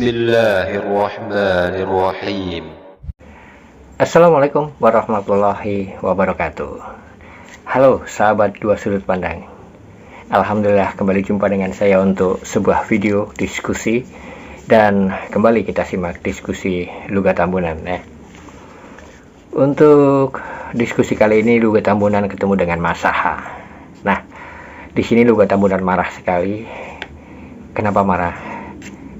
Bismillahirrahmanirrahim. Assalamualaikum warahmatullahi wabarakatuh. Halo sahabat dua sudut pandang. Alhamdulillah kembali jumpa dengan saya untuk sebuah video diskusi. Dan kembali kita simak diskusi Lugat Tambunan ya. Untuk diskusi kali ini Lugat Tambunan ketemu dengan Mas Saha. Nah, di sini Lugat Tambunan marah sekali. Kenapa marah?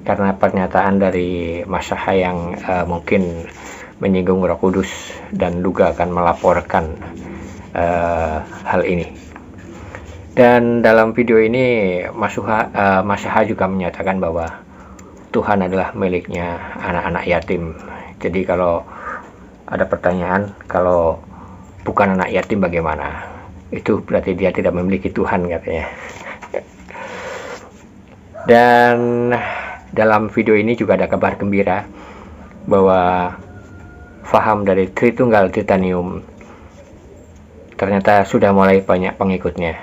Karena pernyataan dari Mas Saha yang mungkin menyinggung Roh Kudus dan juga akan melaporkan hal ini. Dan dalam video ini Mas Saha juga menyatakan bahwa Tuhan adalah miliknya anak-anak yatim. Jadi kalau ada pertanyaan, kalau bukan anak yatim bagaimana? Itu berarti dia tidak memiliki Tuhan katanya. Dan dalam video ini juga ada kabar gembira bahwa faham dari Tritunggal Titanium ternyata sudah mulai banyak pengikutnya.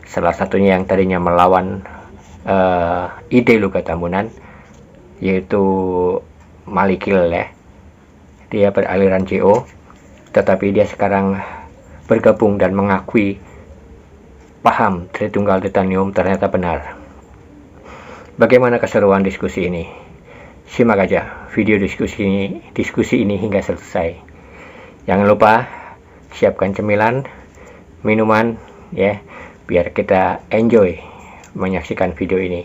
Salah satunya yang tadinya melawan ide Lugat Tambunan, yaitu Malikil ya. Dia beraliran JO, tetapi dia sekarang bergabung dan mengakui paham Tritunggal Titanium ternyata benar. Bagaimana keseruan diskusi ini? Simak aja video diskusi ini hingga selesai. Jangan lupa siapkan cemilan, minuman ya, biar kita enjoy menyaksikan video ini.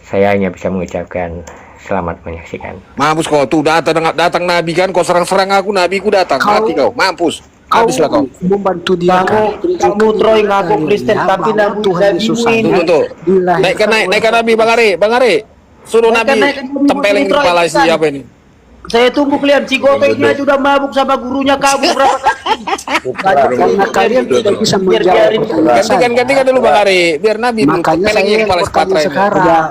Saya hanya bisa mengucapkan selamat menyaksikan. Mampus kau tuh, datang Nabi kan, kau serang aku, Nabi ku datang, mati kau, mampus. Habislah kau. Membantu dia. Kamu Troy ngaku Kristen tapi Nabi ini. Tuh. Naikkan Nabi Bang Are. Suruh Nabi tempelin kepala siapa ini. Saya tunggu kalian, Cigotengnya sudah mabuk sama gurunya kamu berapa kali. Karena kalian tidak bisa menjawab. Gantikan dulu Bang Are, biar Nabi tempelin kepala Patra ini.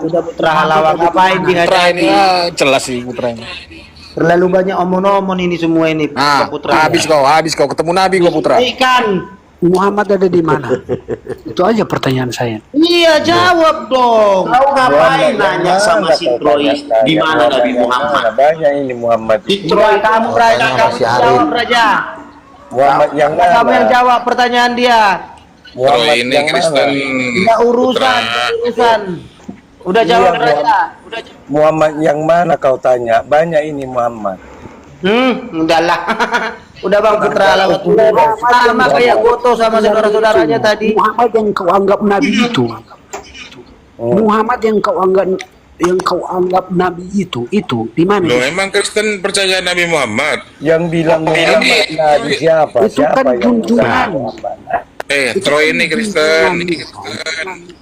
Udah Putra Halawang ngapain dihadapi? Jelas sih Putra ini. Terlalu banyak omon-omon ini semua ini. Putra. Habis kau ketemu Nabi kau Putra. Ikan Muhammad ada di mana? Itu aja pertanyaan saya. Iya, jawab dong. Kau ngapain nanya sama si Troy di mana Nabi Muhammad? Banyak ini Muhammad. Troy, kamu jawab Raja. Muhammad yang mana? Kamu yang jawab pertanyaan dia. Troy ini Kristen. Tidak urusan. Udah jawab Raja. Muhammad yang mana kau tanya? Banyak ini Muhammad. Udahlah. Udah Bang Putra Halawang sama kayak Goto sama saudara-saudaranya tadi. Muhammad yang kau anggap nabi itu. Muhammad yang kau anggap nabi itu di mana? Loh, emang Kristen percaya Nabi Muhammad? Yang bilang Muhammad nabi siapa? Itu kan junjungan. Troy ini Kristen.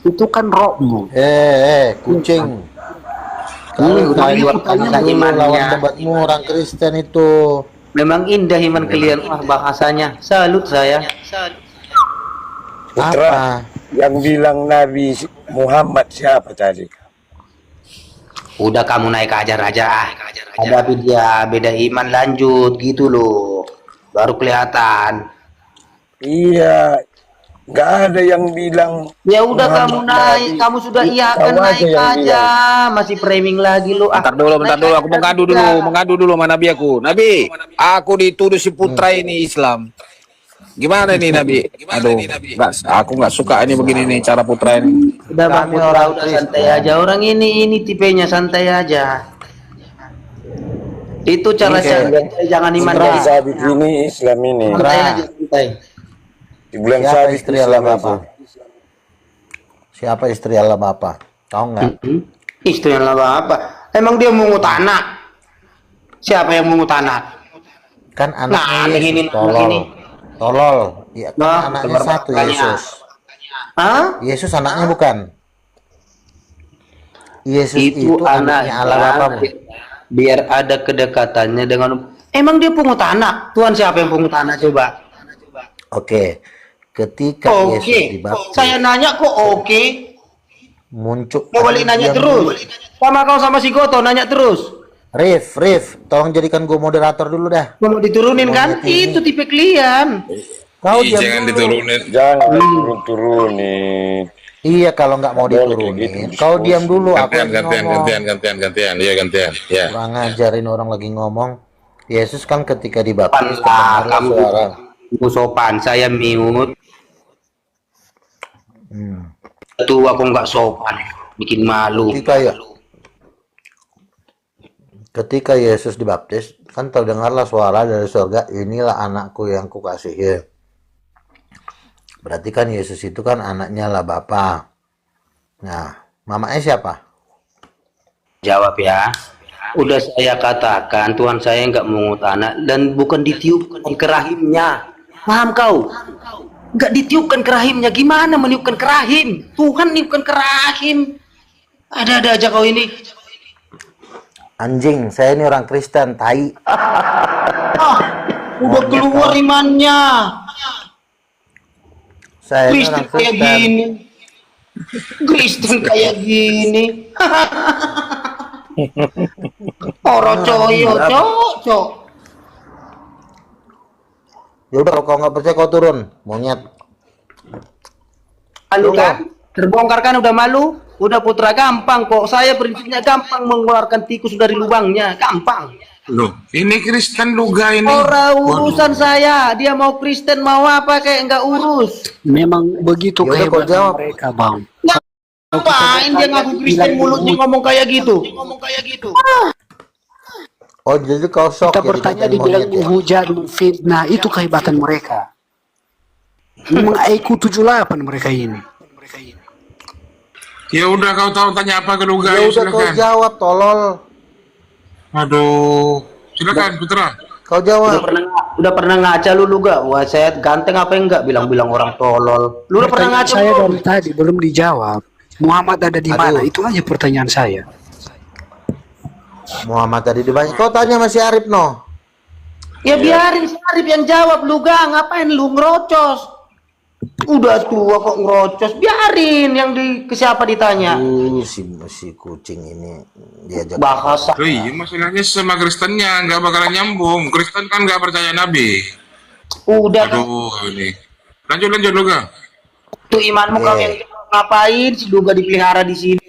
Itu kan rohmu. Kucing. Kalau Udah tanya lawan imannya. debatmu orang Kristen itu. Memang indah iman kalian. Wah, bahasanya. Salut saya. Putra, yang bilang Nabi Muhammad siapa tadi? Udah kamu naik aja Raja. Hadapi dia, beda iman lanjut gitu loh. Baru kelihatan. Iya, nggak ada yang bilang. Ya udah kamu Muhammad naik, Nabi. kamu sudah Kau iakan aja naik yang aja. Masih framing lagi lo. Bentar dulu, aku mau ngadu dulu sama Nabi aku. Nabi, aku dituduh si Putra ini Islam. Gimana nih Nabi? Aduh, aku nggak suka ini begini nih cara Putra ini. Udah Bang Putra, udah santai aja. Orang ini tipenya santai aja. Itu cara jangan iman Bulan guys. sabit ini Islam ini. Santai aja, santai. Di bulan Siapa sabit istri Islam Allah itu. Bapak? Siapa istri Allah Bapak? Tahu nggak? Istri yang lama apa? Emang dia mungut anak? Siapa yang mungut anak? Kan Nah, anaknya ini, Yesus, tolol. ini. Tolol. Ya, kan Nah, anaknya sebentar satu tanya. Yesus. Hah? Yesus anaknya bukan? Yesus Itu itu anaknya Allah Bapak. Biar ada kedekatannya dengan. Emang dia pungut anak? Tuhan siapa yang pungut anak coba? Oke. Ketika Yesus Oke. dibaptis, Saya nanya kok oke. muncul. Mau balik nanya diam terus. dulu. Sama kau sama si Goto nanya terus. Rif, tolong jadikan gue moderator dulu dah. Mau diturunin kan? Ini. Itu tipe kalian. Kau diam Jangan dulu. diturunin. Jangan turun-turunin. Iya, kalau nggak mau Boleh diturunin, gitu. kau diam dulu. Aku Gantian, lagi gantian, ngomong. gantian. Iya, gantian. Ya. Kurang ngajarin orang lagi ngomong. Yesus kan ketika Sopan dibaptis lah, terdengarlah kamu suara. sopan, saya mute. Hmm. Tuh aku nggak sopan, bikin malu. Ketika Yesus dibaptis, kan terdengarlah suara dari surga, inilah anakku yang kukasihi. Berarti kan Yesus itu kan anaknya lah Bapa. Nah, mamanya siapa? Jawab ya. Udah saya katakan Tuhan saya nggak mengut anak dan bukan ditiupkan ke rahimnya. Paham kau? Nggak ditiupkan ke rahimnya. Gimana meniupkan ke rahim? Tuhan niupkan ke rahim. Ada-ada aja kau ini. Anjing, saya ini orang Kristen, tai. Udah keluar imannya. Saya ini Kristen orang kayak Kristen. gini. Kristen kayak gini. Orang coyo, cok. Ya udah, kalau kau nggak percaya kau turun, monyet. Malu kan? Terbongkar kan udah malu? Udah Putra gampang kok. Saya prinsipnya gampang mengeluarkan tikus dari lubangnya, gampang. Loh, ini Kristen Luga ini. Orang urusan saya, dia mau Kristen mau apa kayak nggak urus. Memang begitu Ya udah, kau kehebatan jawab. mereka, Bang. Ngapain dia ngaku Kristen mulutnya ngomong kayak gitu? Oh, jadi kau sok Kita ya bertanya dikatain dibilang monyet ya? menghujat, menfitnah, itu kehebatan mereka. Memang IQ 78 mereka ini. Ya udah, kau tahu tanya apa ke Luga? Ya udah, kau Silakan. jawab, tolol. Aduh, silakan Putra. Kau jawab. Udah pernah ngaca lu gak? Wah, saya ganteng apa enggak? Bilang-bilang orang tolol. Lu udah pernah Pertanyaan ngaca saya belum? dari tadi belum dijawab. Muhammad ada di mana? Aduh. Itu aja pertanyaan saya. Muhammad tadi dibanyak. Kau tanya masih Arif, no? Ya biarin si Arif yang jawab lu gak? Ngapain lu ngerocos? Udah tua kok ngerocos. Biarin yang ke siapa ditanya. Si kucing ini diajak. Bahasa. Loh, iya, masalahnya sama Kristennya nggak bakalan nyambung. Kristen kan nggak percaya Nabi. Udah kan. Aduh, ini. Lanjut Luga. Tuh imanmu kamu yang ngapain si Luga dipelihara di sini?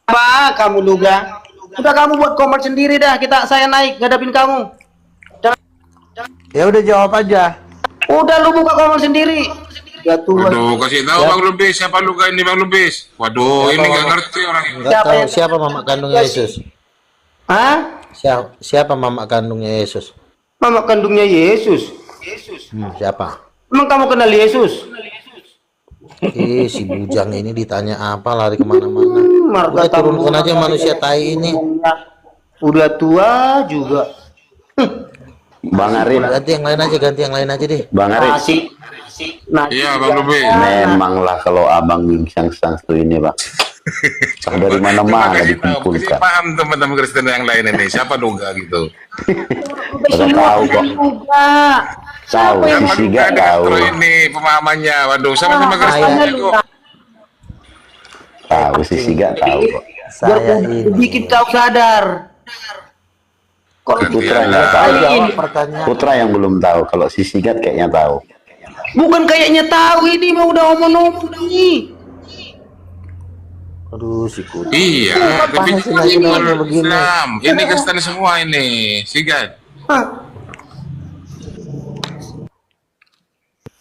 Apa kamu Luga? Udah kamu buat komer sendiri dah. Saya naik ngadapin kamu. Ya udah, jawab aja. Udah lu buka komer sendiri. Ya Tuhan. Waduh, kasih tahu Bang Lubis, siapa Luga ini Bang Lubis? Waduh, ini nggak ngerti orang ini. Enggak tahu siapa mama kandungnya Yesus. Hah? Siapa mama kandungnya Yesus? Mama kandungnya Yesus. Siapa? Emang kamu kenal Yesus? Si bujang ini ditanya apa lari kemana-mana. Marga Udah turunkan aja manusia tai ini. Udah tua juga. Bang Arif, Ganti yang lain aja deh. Bang Arif, Nasi. Iya, Bang Lubis. memanglah kalau abang bincang satu ini, Bang. Dari mana-mana Kasih dikumpulkan. paham teman-teman Kristen yang lain ini. Siapa Luga gitu? Udah tahu kok. Tahu, Siapa sisi Luga gak di tahu. kantor ini pemahamannya? Waduh, sama-sama Kristen kok. Tahu, sisi gak tahu kok. Saya ini. Bikin kau sadar. Kalau Putra Gantian nggak lah. tahu. Jawab pertanyaan. Putra yang belum tahu. Kalau si Sigat kayaknya tahu. bukan kayaknya tahu ini mah udah omong-omong nih. Aduh, si kucing. Iya, tapi Apaan sih laki-laki begini? Islam. Ini Kristen semua ini. Sigat.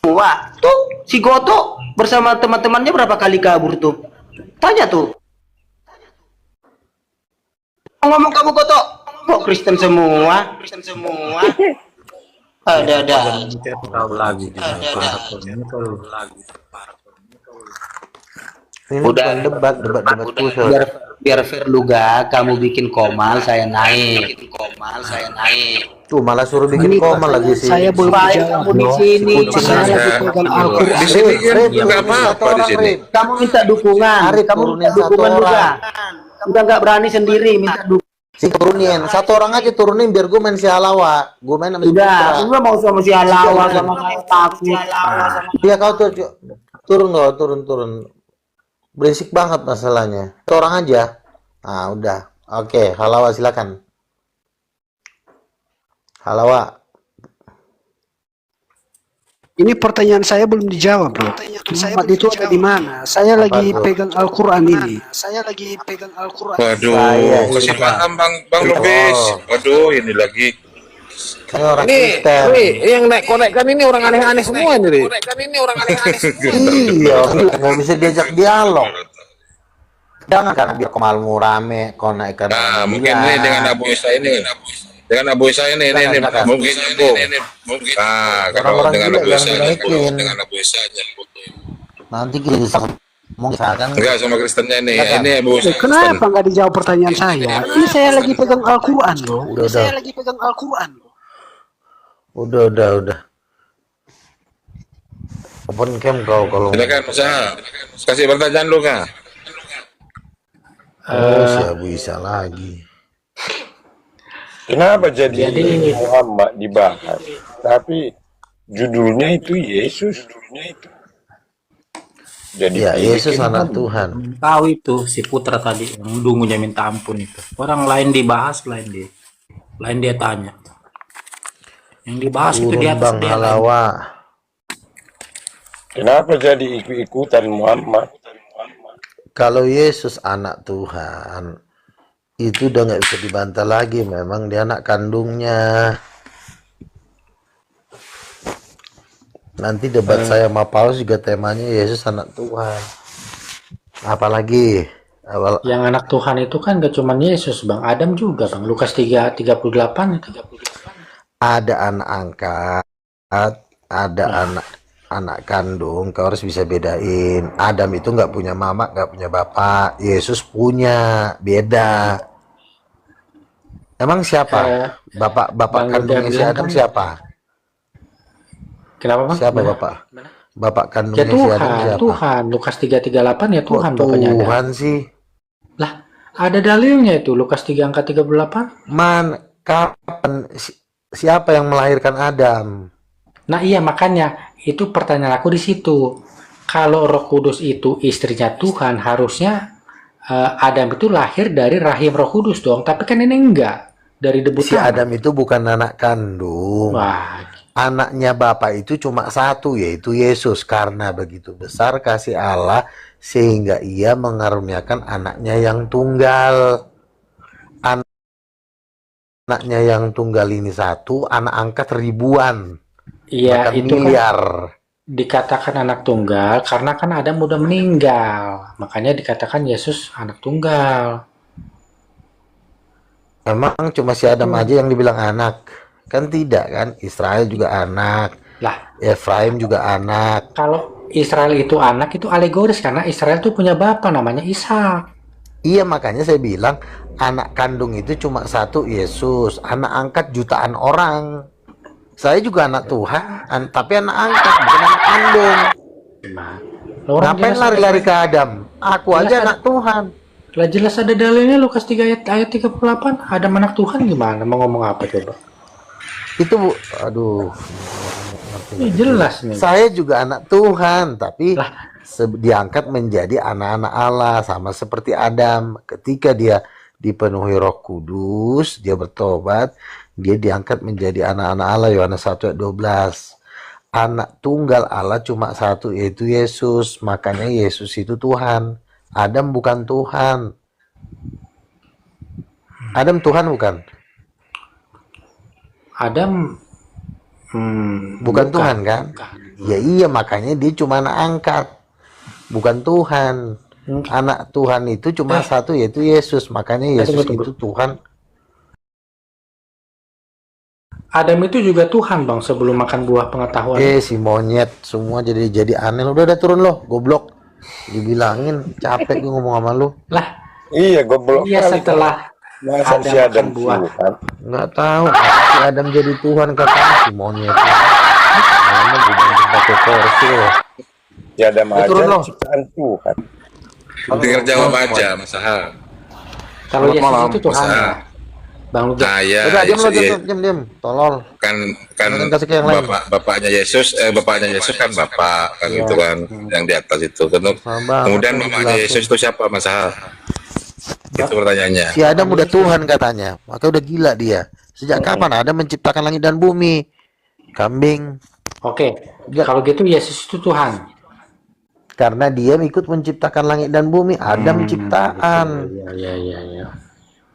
Wah, tuh si Goto bersama teman-temannya berapa kali kabur tuh? Tanya tuh. Ngomong kamu Goto, kok Kristen semua? Ada. Ini Udah. bukan debat khusus. Biar fair Luga, kamu bikin komal, saya naik. Tuh malah suruh bikin koma lagi sih. Saya belum Baik dijawab kamu di loh. sini. Saya lagi pegang Al-Quran. Di sini kan nggak apa-apa di sini. Kamu minta dukungan. Arif, Kamu minta turunin satu dukungan Luga. orang. Udah nggak berani sendiri minta dukungan. Si turunin, satu orang aja turunin biar gue main si Halawa. Gue main sama si Udah, Putra. enggak mau sama si Alawa sama saya takut. Iya kau tuh turun kau turun. Berisik banget masalahnya. Satu orang aja. Ah udah. Oke, Halawa silakan. Halawa. Ini pertanyaan saya belum dijawab, bro. Muhammad itu ada di mana? Saya lagi tuh? pegang Al-Quran ini. Waduh, Saya kasih ini, paham Bang Lubis. Waduh, ini lagi. Saya orang Ini, Kristen. yang naik konekkan ini orang aneh-aneh semua ini, Ri. Iya, nggak bisa diajak dialog. Jangan karena dia kemalmu rame, konekkan. Nah, mungkin ini dengan Abu Isa ini. Dengan Abu Isa ini Jangan. mungkin nyambung. Nah, kalau Orang-orang dengan gila Abu jangan Isa dinaikin. dengan Abu Isa nyambung. Nanti kita bisa ngomong misalkan. Enggak sama Kristennya ini. Enggak. Ini Abu Isa. Kenapa nggak dijawab pertanyaan saya? Ini saya lagi pegang Al-Quran, loh. Udah. Open cam kau kalau Silakan usaha. Kasih pertanyaan lu, Kak. si Abu Isa lagi. Kenapa jadi Muhammad dibahas? Tapi judulnya itu Yesus. Jadi Ya, Yesus dibikin anak Tuhan. Tahu itu si Putra tadi yang dungunya minta ampun itu. Orang lain dibahas, lain dia tanya. Yang dibahas itu di Turun atas Bang dia lain. Halawa. Kenapa jadi ikut-ikutan Muhammad? Kalau Yesus anak Tuhan, itu udah nggak bisa dibantah lagi. Memang dia anak kandungnya. Nanti debat saya sama Paulus juga temanya Yesus anak Tuhan. Apalagi Yang anak Tuhan itu kan gak cuma Yesus, Bang. Adam juga, Bang. Lukas 3:38 itu. ada anak angkat, ada anak kandung. Kau harus bisa bedain. Adam itu nggak punya mama, nggak punya bapak. Yesus punya, beda. Emang siapa? Bapak Bang kandungnya Yuda si bilang Adam kan- siapa? Kenapa, Bang? Siapa Gimana? bapak? Bapak Ya kandungnya si Adam siapa? Tuhan. Lukas 3:38 ya Kok Tuhan bapaknya Adam. Tuhan sih? Lah, ada dalilnya itu Lukas 3:38. Kapan? Siapa yang melahirkan Adam? Nah, iya makanya itu pertanyaan aku di situ. Kalau Roh Kudus itu istrinya Tuhan, harusnya Adam itu lahir dari rahim Roh Kudus dong. Tapi kan ini enggak, dari debu Si tanah. Adam itu bukan anak kandung. Wah, Anaknya Bapak itu cuma satu, yaitu Yesus. Karena begitu besar kasih Allah, sehingga ia mengaruniakan anaknya yang tunggal. Anaknya yang tunggal ini satu, anak angkat ribuan. iya Bahkan itu kan miliar. dikatakan anak tunggal karena kan Adam udah meninggal. Makanya dikatakan Yesus anak tunggal. Emang cuma si Adam aja yang dibilang anak? Kan tidak kan? Israel juga anak. Lah, Efraim juga anak. kalau Israel itu anak itu alegoris karena Israel tuh punya bapak namanya Ishak. Iya, makanya saya bilang anak kandung itu cuma satu, Yesus. Anak angkat jutaan orang. Saya juga anak Tuhan, tapi anak angkat, bukan anak kandung. Nah, orang Ngapain jelas lari-lari ada- ke Adam? Aku Jelas aja ada- anak Tuhan. Lah jelas ada dalilnya Lukas 3 ayat 38. Ada anak Tuhan gimana? Mau ngomong apa coba? Itu, aduh. Ini jelas nih. Saya juga anak Tuhan, tapi Lah. diangkat menjadi anak-anak Allah, sama seperti Adam. Ketika dia dipenuhi Roh Kudus, dia bertobat, dia diangkat menjadi anak-anak Allah. Yohanes 1 ayat 12. Anak tunggal Allah cuma satu, yaitu Yesus. Makanya Yesus itu Tuhan. Adam bukan Tuhan. Adam Tuhan bukan? Adam Bukan Tuhan kan? Ya iya, makanya dia cuma anak angkat, bukan Tuhan. Anak Tuhan itu cuma satu, yaitu Yesus. Makanya Yesus tunggu. itu Tuhan. Adam itu juga Tuhan, Bang, sebelum makan buah pengetahuan. Si monyet semua jadi aneh. Udah turun loh, goblok. Dibilangin capek gue ngomong sama lu. Lah, Iya, goblok iya kali. setelah Masa si Adam Adam makan buah. Tuhan? Nggak tahu. Si Adam jadi Tuhan katanya, si monyet. Mana gue pakai kursi loh. Si Adam aja turun loh. ciptaan Tuhan. Dengar jawab aja, Mas Aha. Kalau Selamat Yesus malam, itu Tuhan. Mas. ya. Bang Lugas. Nah, ya, Udah diam lo, Yesus- diam. Tolol. kan Jangan kasih ke yang lain. bapaknya Yesus kan bapak kan itu kan yang di atas itu. Sabar, Kemudian aku mamanya jelasin. Yesus itu siapa, Mas Aha? Itu pertanyaannya. Si Adam udah Tuhan katanya, maka udah gila dia. Sejak kapan Adam menciptakan langit dan bumi? Kambing. Oke, Enggak, kalau gitu Yesus itu Tuhan. karena dia ikut menciptakan langit dan bumi. Adam Gitu. ciptaan. Ya.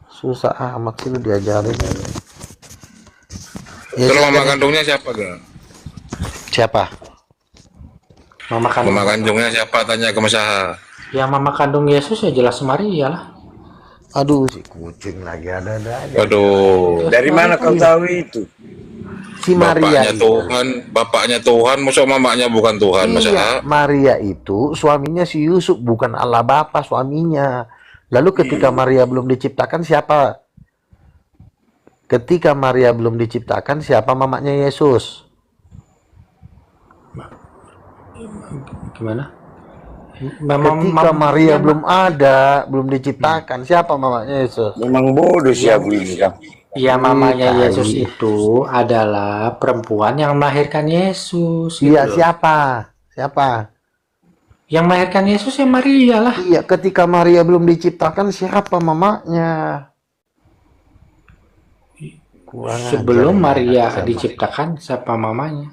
Susah amat sih lu diajarin. Terus Yesus mama kan kandungnya siapa gak? siapa? Mama kandung. Mama kandungnya siapa? Tanya ke Masaha. Ya mama kandung Yesus ya jelas Maria lah. Aduh, si kucing lagi ada aja. Waduh. Dari mana kau tahu itu? Si Maria Bapaknya itu. Tuhan, bapaknya Tuhan, masa mamanya bukan Tuhan, Iya, Masaha? Maria itu suaminya si Yusuf, bukan Allah Bapa suaminya. Lalu ketika Maria belum diciptakan siapa? Ketika Maria belum diciptakan siapa mamanya Yesus? Gimana? Ketika Maria belum ada, belum diciptakan, siapa mamanya Yesus? Memang bodoh si Abu ini kan. Ya mamanya Tai. Yesus itu adalah perempuan yang melahirkan Yesus. Iya, gitu loh. siapa? Siapa? Yang melahirkan Yesus ya Maria lah. Iya, ketika Maria belum diciptakan, siapa mamanya? Kurang Sebelum ajar, Maria sama. diciptakan siapa mamanya?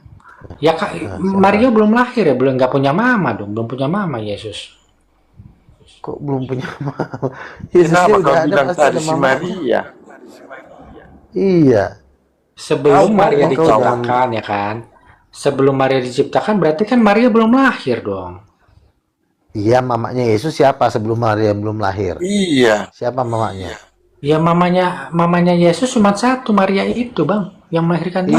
Ya Kak, Maria belum lahir ya, belum nggak punya mama dong, belum punya mama Yesus. Kok belum punya mama? Yesusnya Kenapa udah kau ada, bilang pasti tadi ada si mama. Maria? Iya. Sebelum Tahu, Maria kau diciptakan ya kan? Sebelum Maria diciptakan berarti kan Maria belum lahir dong. Iya, mamanya Yesus siapa sebelum Maria belum lahir? Iya. Siapa mamanya? Ya mamanya Yesus cuma satu, Maria itu bang, yang melahirkan dia.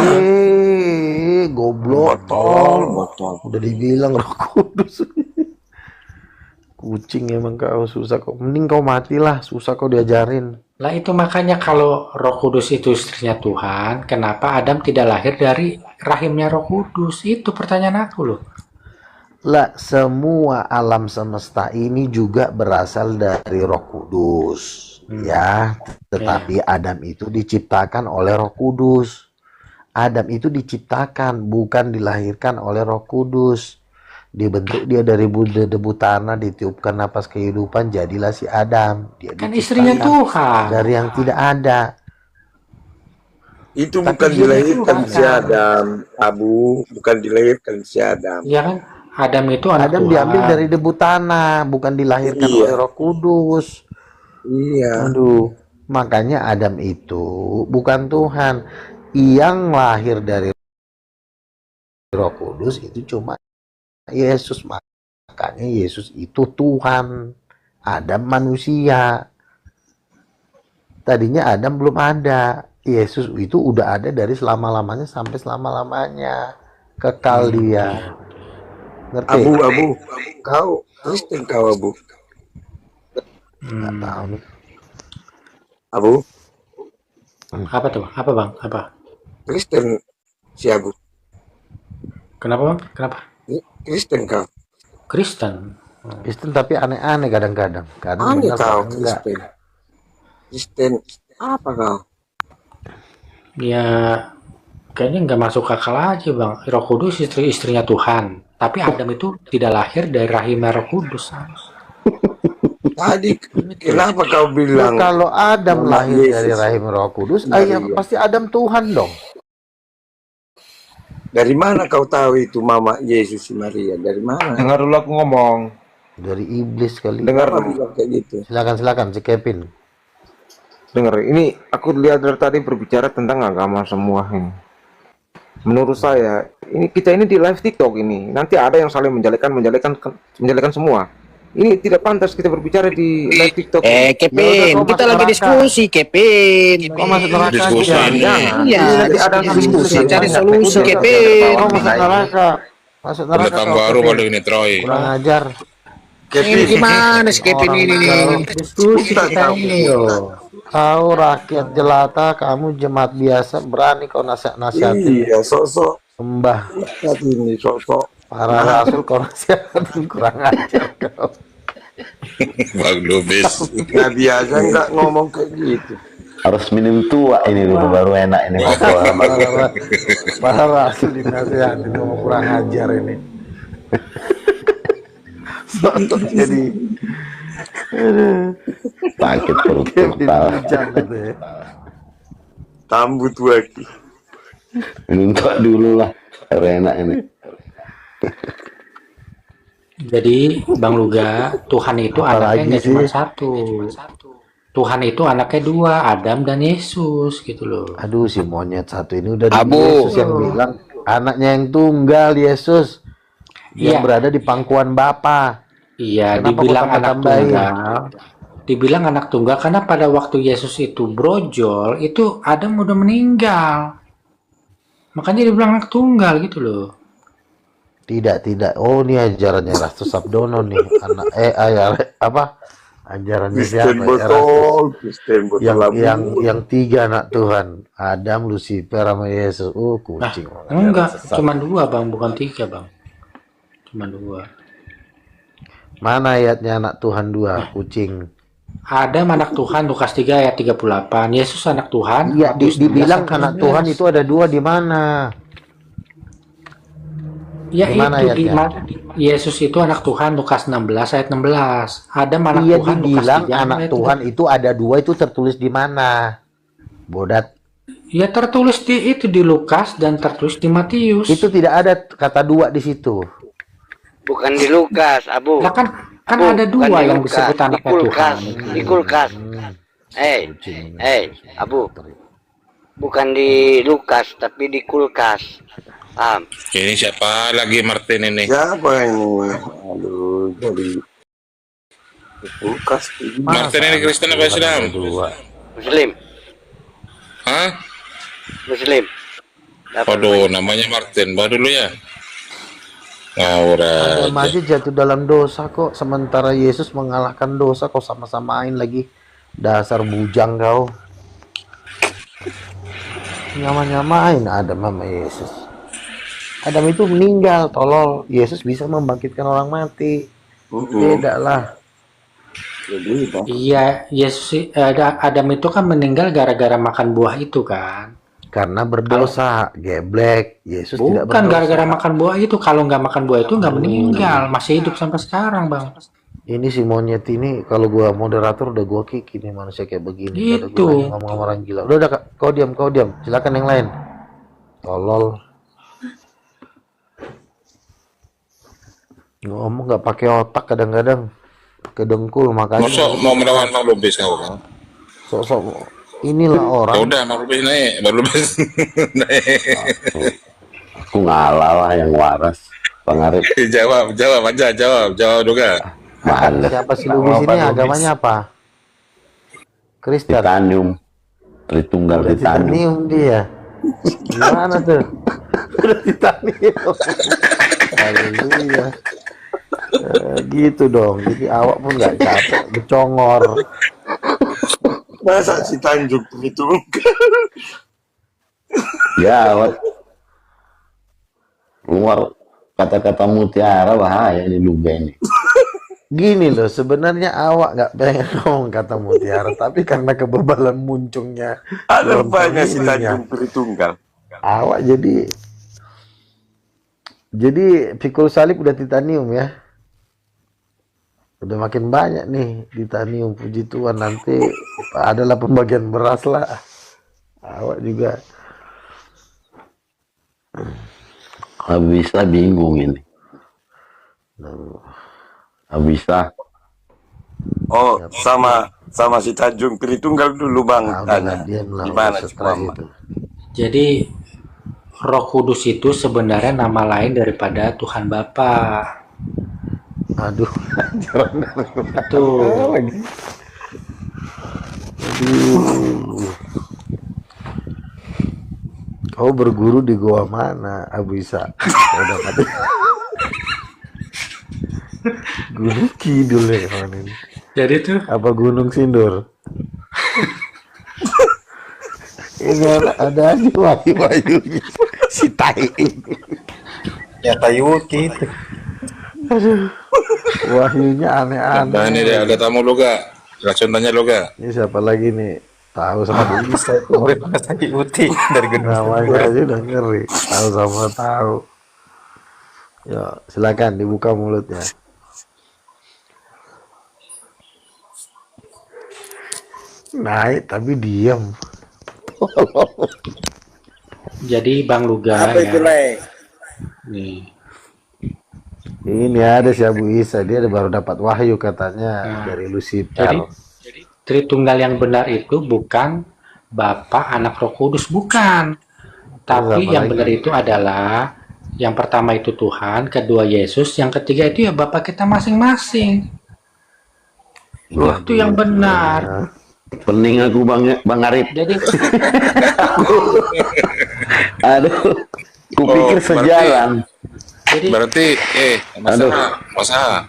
Goblok. Botol. Udah dibilang Roh Kudus. Kucing emang kau, susah kok. Mending kau matilah, susah kau diajarin. Lah itu makanya kalau Roh Kudus itu istrinya Tuhan, kenapa Adam tidak lahir dari rahimnya Roh Kudus? Itu pertanyaan aku loh. Lah, semua alam semesta ini juga berasal dari Roh Kudus. Ya, tetapi Adam itu diciptakan oleh Roh Kudus. Adam itu diciptakan, bukan dilahirkan oleh Roh Kudus. Dibentuk dia dari debu tanah, ditiupkan napas kehidupan, jadilah si Adam. Dia Kan istrinya diciptakan Tuhan. dari yang tidak ada. Itu Tapi bukan dia dilahirkan Tuhan, si Adam, Abu. Bukan dilahirkan si Adam. Ya kan? Adam itu anak Adam Tuhan. diambil dari debu tanah, bukan dilahirkan Iya. oleh Roh Kudus. Iya. Aduh, makanya Adam itu bukan Tuhan. Yang lahir dari Roh Kudus itu cuma Yesus. Makanya Yesus itu Tuhan. Adam manusia. Tadinya Adam belum ada. Yesus itu udah ada dari selama-lamanya sampai selama-lamanya. Kekal dia. Ngerti? Abu. Kau Kristen kau Abu. Nggak tahu nih. Abu. Apa tuh? Apa bang? Apa? Kristen si Abu. Kenapa bang? Kenapa? Kristen kau. Kristen. Kristen tapi aneh-aneh kadang-kadang. Kadang Aneh benar, kau kadang enggak. Kristen. Kristen apa kau? Ya kayaknya nggak masuk akal aja bang. Roh Kudus istrinya Tuhan. Tapi Adam itu tidak lahir dari rahimnya Roh Kudus. Tadi kenapa kau Loh, bilang kalau Adam Mama lahir Yesus. dari rahim Roh Kudus, Maria. pasti Adam Tuhan dong. dari mana kau tahu itu Mama Yesus si Maria? Dari mana? Dengar dulu aku ngomong. Dari iblis kali. Dengar Kenapa dulu. bilang kayak gitu? Silakan si Kevin. Dengar, ini aku lihat dari tadi berbicara tentang agama semua ini. Menurut saya, ini kita ini di live TikTok ini, nanti ada yang saling menjelekan semua. Ini tidak pantas kita berbicara di live TikTok. Kevin, kau kita masuk lagi neraka. diskusi, Kevin. Kau masuk neraka Diskusi. aja. Jangan. Iya, Nanti ada diskusi, yang cari banyak. solusi, Udah, Kevin. Kau masuk neraka. Masuk neraka Pendatang kau, baru Kevin. pada ini Troy. Kurang ajar. Ini gimana sih Kevin ini? Diskusi kita ini loh. Kau rakyat jelata, kamu jemaat biasa, berani kau nasihat-nasihatin. Iya, sok-sok Sembah Ustaz ini, sok-sok. para rasul kau nasihatin, kurang ajar kau. Bang Lubis. Nah biasa nggak ngomong kayak gitu. Harus minum tua ini dulu baru enak ini ngobrol sama Para rasul dinasihatin, kamu kurang ajar ini. Sotok jadi sakit perut Kevin kepala. hujan gitu ya. Tambut lagi. Minum tua dulu lah. Enak ini. Jadi Bang Luga, Tuhan itu anaknya Apalagi nggak cuma sih? satu. Tuhan itu anaknya dua, Adam dan Yesus gitu loh. Aduh, si monyet satu ini udah di Abu. Yesus yang bilang anaknya yang tunggal, Yesus yang Iya, berada di pangkuan Bapa. iya, Kenapa kau dibilang anak tambah-tambahin? tunggal. Dibilang anak tunggal karena pada waktu Yesus itu brojol, itu Adam udah meninggal. Makanya dibilang anak tunggal gitu loh. Tidak. Oh, ini ajarannya Rasto Sabdono nih. Apa? Ajarannya Kristen siapa? botol, Kristen botol Yang tiga anak Tuhan, Adam, Lucifer, sama Yesus. Kucing. Enggak, cuma dua Bang, bukan tiga Bang. Cuma dua. Mana ayatnya anak Tuhan dua? Kucing. Adam anak Tuhan, Lukas 3 ayat 38. Yesus anak Tuhan. Iya, Matius 16 dibilang sampai anak 19. Tuhan itu ada dua di mana? Ya Di mana itu ayatnya? Yesus itu anak Tuhan, Lukas 16 ayat 16. Adam anak Iya, Tuhan, Lukas dibilang 3 anak ayat Tuhan itu ada dua, itu tertulis di mana? Bodat. Ya tertulis di Lukas dan tertulis di Matius. Itu tidak ada kata dua di situ. Bukan di Lukas, Abu. Lah kan Abu, ada bukan dua di yang Lukas, disebut di anaknya kulkas, Tuhan. di kulkas. Abu. Bukan di Lukas, tapi di kulkas. Paham? Ini siapa lagi Martin ini? Siapa ini? Aduh, jadi kulkas. Martin ini Kristen apa Islam? Muslim. Hah? Muslim. Waduh, namanya Martin. Bawa dulu ya. Ngawur Adam aja. aja jatuh dalam dosa kok, sementara Yesus mengalahkan dosa, kok sama-samain lagi. Dasar bujang kau. Nyama-nyamain Adam sama Yesus. Adam itu meninggal, tolol. Yesus bisa membangkitkan orang mati. Beda lah. Iya, Yesus Adam itu kan meninggal gara-gara makan buah itu kan. Karena berdosa, geblek. Yesus tidak Bukan berdosa. gara-gara makan buah itu. Kalau nggak makan buah itu nggak meninggal, masih hidup sampai sekarang, Bang. Ini si monyet ini, kalau gua moderator udah gua kick ini manusia kayak begini. Udah Itu. gua ngomong sama orang gila. Udah, Kak. Kau diam. Silakan yang lain. Tolol. Ngomong nggak pakai otak kadang-kadang. Kedengkul makanya. Masuk mau melawan Bang Lubis kau? Sok-sok. Inilah orang. Ya udah, Bang Lubis naik. Bang Lubis naik. Aku ngalah lah yang waras. Pengaruh. Jawab aja, jawab juga. Males. Siapa si Lubis ini? Agamanya apa? Kristen. Titanium. Tritunggal Udah Titanium. titanium dia. Gimana tuh? Udah titanium. Haleluya. Gitu dong. Jadi awak pun nggak capek, bercongor. Masa si Tanjung itu? Ya, keluar kata-kata mutiara bahaya di Luga ini. Gini loh, sebenarnya awak nggak pengen ngomong kata mutiara, tapi karena kebebalan muncungnya Ada dalam banyak si familinya, Tanjung Tritunggal. awak jadi pikul salib udah titanium ya. Udah makin banyak nih titanium, puji Tuhan, nanti adalah pembagian beras lah. Awak juga. Bisa bingung ini. Bisa. Oh, sama si Tanjung Tritunggal dulu Bang. Nah, udah Tanya. diam lah, Gimana udah sih setelah Mama? itu. Jadi Roh Kudus itu sebenarnya nama lain daripada Tuhan Bapa. Aduh, Itu. kau berguru di goa mana, Abu Isa? Udah kata. Gunung Kidul ya kawan ini. Jadi tuh Apa Gunung Sindur? Ini ada aja wahyu-wahyunya si tai. Ya Tayuki itu. Wahyunya Nah aneh-aneh. ini dia ada tamu lo gak? Langsung tanya lo gak? Ini siapa lagi nih? Tahu sama dia. Murid Tayuti dari Gunung Namanya aja udah ngeri. Tahu sama tahu. Ya, silakan dibuka mulutnya. Naik tapi diam. Jadi Bang Luga Apa itu, ya. Leng? Nih. Ini ada si Abu Isa, dia baru dapat wahyu katanya Nah, dari jadi Lucifer. Tritunggal yang benar itu bukan Bapa, Anak, Roh Kudus, bukan. Terus Tapi apa yang benar lagi? itu adalah yang pertama itu Tuhan, kedua Yesus, yang ketiga itu ya Bapa kita masing-masing. Itu yang benar. Pening aku Bang Arif. Jadi Aduh, kupikir sejalan. Berarti Masa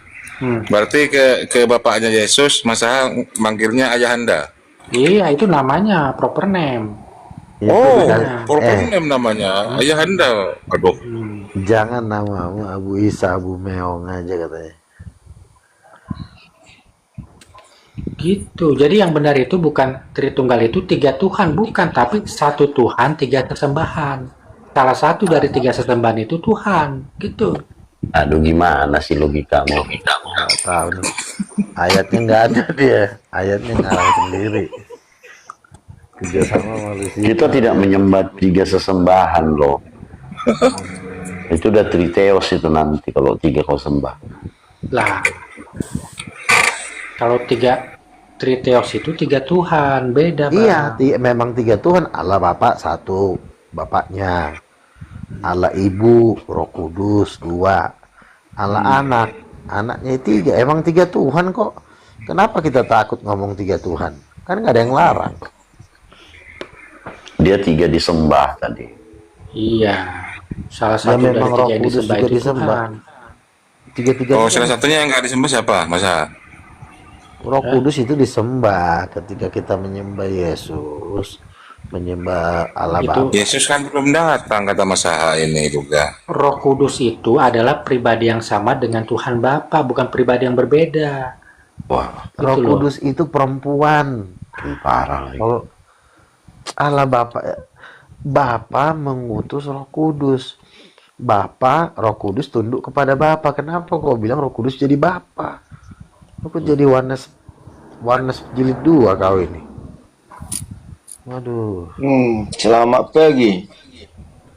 berarti ke bapaknya Yesus Masa manggilnya ayahanda. iya, itu namanya proper name. Oh, Nah, proper name namanya ayahanda. Aduh. Jangan namamu Abu Isa, Abu Meong aja katanya. gitu. Jadi yang benar itu bukan Tritunggal itu tiga Tuhan, bukan, tapi satu Tuhan, tiga sesembahan. Salah satu dari tiga sesembahan itu Tuhan, gitu. Aduh, gimana sih logikamu? Nggak tahu nih. Ayatnya nggak ada dia. Ayatnya ngarang sendiri. Kerjasama manusia. Kita tidak menyembah tiga sesembahan loh. Itu udah triteos itu nanti kalau tiga kau sembah. Lah, kalau tiga Triteos itu tiga Tuhan, beda Iya, Bang. memang tiga Tuhan. Allah Bapa satu, Bapaknya. Allah Ibu, Roh Kudus dua. Allah Anak, anaknya tiga. Emang tiga Tuhan kok. Kenapa kita takut ngomong tiga Tuhan? Kan nggak ada yang larang. Dia tiga disembah tadi. Iya, salah Ya satu dari memang Roh tiga yang Kudus disembah juga itu disembah. Tuhan. Tiga-tiga Oh, Tuhan. salah satunya yang nggak disembah siapa, Masa? Roh Kudus itu disembah ketika kita menyembah Yesus, menyembah Allah Itu Bapa. Yesus kan belum datang kata Masa ini juga. Roh Kudus itu adalah pribadi yang sama dengan Tuhan Bapa, bukan pribadi yang berbeda. Wah, Roh Gitu loh. Kudus itu perempuan. parah lagi. Kalau Allah Bapa mengutus Roh Kudus. Roh Kudus tunduk kepada Bapa. Kenapa kau bilang Roh Kudus jadi Bapa? Aku jadi Warnes jilid 2 kau ini. Waduh. Selamat pagi.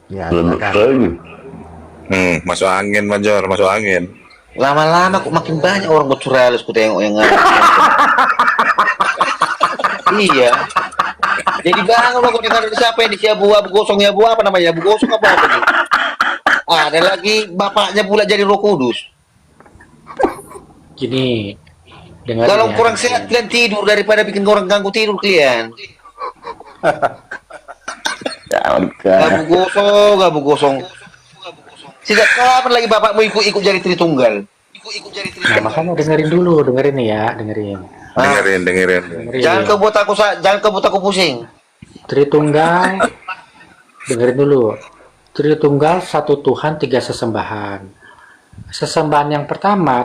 Ya, Selamat silakan. pagi. Masuk angin, Major, masuk angin. Lama-lama kok makin banyak orang bercuralis ku tengok yang iya. Jadi bangun aku dengar dari siapa ini si Abu Gosong ya Abu apa namanya Abu Gosong apa ini? Ada lagi bapaknya pula jadi Roh Kudus. Gini, dengar Kalau ya. kurang sehat kalian tidur daripada bikin orang ganggu tidur kalian. Abu Gosong. Sejak kapan lagi bapakmu ikut jadi Tritunggal? Nah, makanya dengerin dulu, dengerin ya, dengerin. Dengerin. Jangan kau buat aku pusing. Tritunggal, dengerin dulu. Tritunggal satu Tuhan, tiga sesembahan. Sesembahan yang pertama,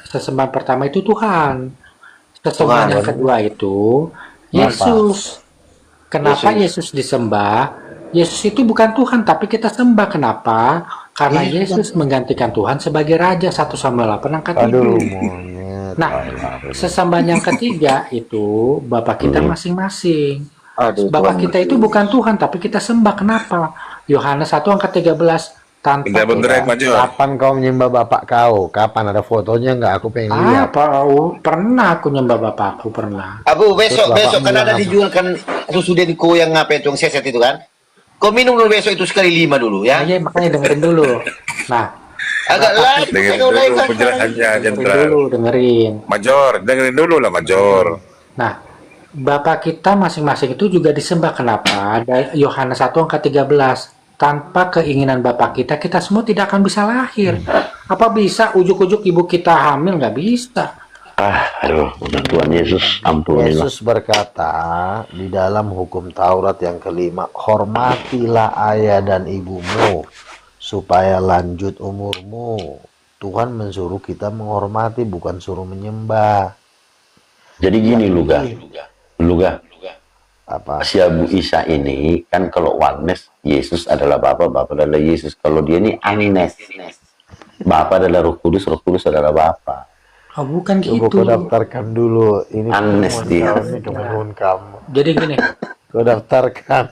sesembahan pertama itu Tuhan. Sesembahan yang kedua itu Yesus. Kenapa Yesus disembah? Yesus itu bukan Tuhan, tapi kita sembah. Kenapa? Karena Yesus menggantikan Tuhan sebagai Raja. 1 Samuel 8 angkat 7. Aduh, monyet. Nah, sesembahan yang ketiga itu Bapak kita masing-masing. Bapak kita itu bukan Tuhan, tapi kita sembah. Kenapa? Yohanes 1 angkat 13. Tanpa Tidak bener, Major. Kapan kau menyembah bapak kau? Kapan ada fotonya nggak? Aku pengen lihat. Pernah aku nyembah bapakku, pernah. Abu, besok Terus kan bapakmu ada bilang dijual kan susu Denko yang apa itu yang seset itu kan? Kau minum dulu besok itu sekali 5 dulu ya. Iya, makanya dengerin dulu. Nah, Agak live, Dengerin agak dulu live kan. penjelasannya, dengerin Jenderal. dulu, dengerin. Major, dengerin dulu lah, Major. Nah, Bapak kita masing-masing itu juga disembah. Kenapa? Dari Yohanes 1 angka 13. Tanpa keinginan Bapak kita, kita semua tidak akan bisa lahir. Apa bisa ujuk-ujuk ibu kita hamil? Nggak bisa. Aduh, udah Tuhan Yesus, ampunilah. Yesus berkata di dalam hukum Taurat yang kelima, hormatilah ayah dan ibumu supaya lanjut umurmu. Tuhan mensuruh kita menghormati, bukan suruh menyembah. Jadi gini Luga. Apa? Si Abu Isa ini kan kalau oneness Yesus adalah Bapa, Bapa adalah Yesus. Kalau dia ini anines, Bapa adalah Roh Kudus adalah Bapa. Oh, bukan Coba gitu. kau daftarkan dulu. Ini Amnesty. ketemuan kamu. Jadi gini, Kau daftarkan.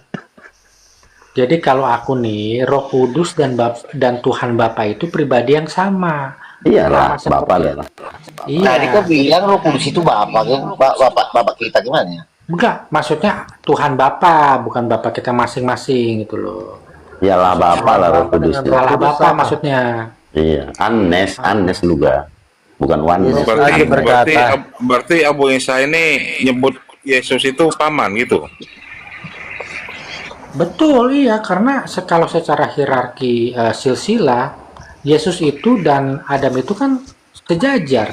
Jadi kalau aku nih, Roh Kudus dan Tuhan Bapa itu pribadi yang sama. Iyalah, Sama Bapak seperti lah. iya. Tadi kau bilang Roh Kudus itu bapak, kan? Bapak kita gimana ya? Enggak, maksudnya Tuhan Bapa, bukan Bapa kita masing-masing gitu loh. Iyalah Bapak lah Roh Kudus. Allah Bapa maksudnya. Iya, Anes juga. Bukan Oneness. Berarti Abu Isa ini nyebut Yesus itu paman gitu. Betul, iya, karena kalau secara hierarki silsilah, Yesus itu dan Adam itu kan sejajar.